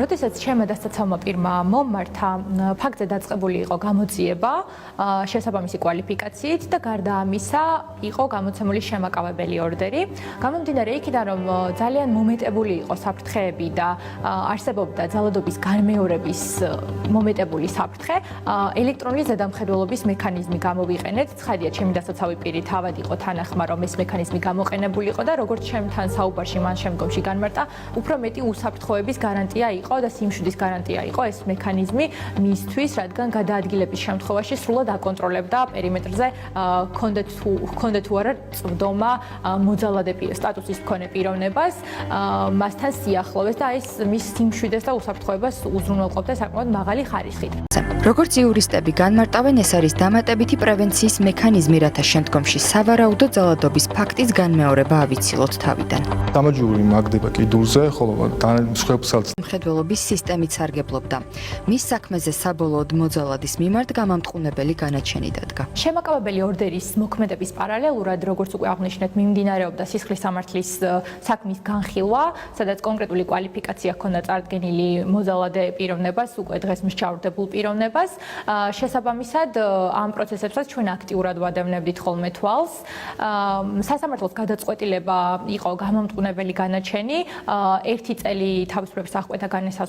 როდესაც ჩემმა დასაცავმა პირმა მომმართა, ფაქტზე დაწყებული იყო გამოძიება შესაბამისი კვალიფიკაციით და გარდა ამისა იყო გამოცემული შემაკავებელი ორდერი. გამომდინარე იქიდან, რომ ძალიან მომეტებული იყო საფრთხეები და არსებობდა ძალადობის განმეორების მომეტებული საფრთხე, ელექტრონული ზედამხედველობის მექანიზმი გამოვიყენეთ. ცხადია, ჩემი დასაცავი პირი თავად იყო თანახმა, რომ ეს მექანიზმი გამოყენებული იყო და როგორც ჩემთან საუბარში მან შემდგომში განმარტა, უფრო მეტი უსაფრთხოების გარანტია იყო და სიმშვიდის გარანტია იყო ეს მექანიზმი მისთვის, რადგან გადაადგილების შემთხვევაში სრულად აკონტროლებდა პერიმეტრზე ჰქონდა თუ არა წვდომა მოძალადე სტატუსის მქონე პიროვნებას, მასთან სიახლოვეს და ეს მის სიმშვიდეს და უსაფრთხოებას უზრუნველყოფდა საკმაოდ მაღალი ხარისხით. როგორც იურისტები განმარტავენ, ეს არის დამატებითი პრევენციის მექანიზმი, რათა შემდგომში სავარაუდო ძალადობის ფაქტის განმეორება ავიცილოთ თავიდან. დამაჯურული მაგდება კიდურზე, ხოლო მსხვერპლსაც მხედველობის სისტემით სარგებლობდა. მის საქმეზე საბოლოოდ მოძალადის მიმართ გამამტყუნებელი განაჩენი დადგა. შემაკავებელი ორდერის მოქმედების პარალელურად, როგორც უკვე აღნიშნეთ, მიმდინარეობდა სისხლის სამართლის საქმის განხილვა, სადაც კონკრეტული კვალიფიკაცია ჰქონდა წარდგენილი მოძალადე პიროვნებას, უკვე დღეს მსჯავრდებულ პიროვნებას. შესაბამისად, ამ პროცესებსაც ჩვენ აქტიურად ვადევნებდით ხოლმე თვალს. სასამართლოს გადაწყვეტილება იყო გამამტყუნებელი განაჩენი, 1 წელი თავისუფლების აღკვეთა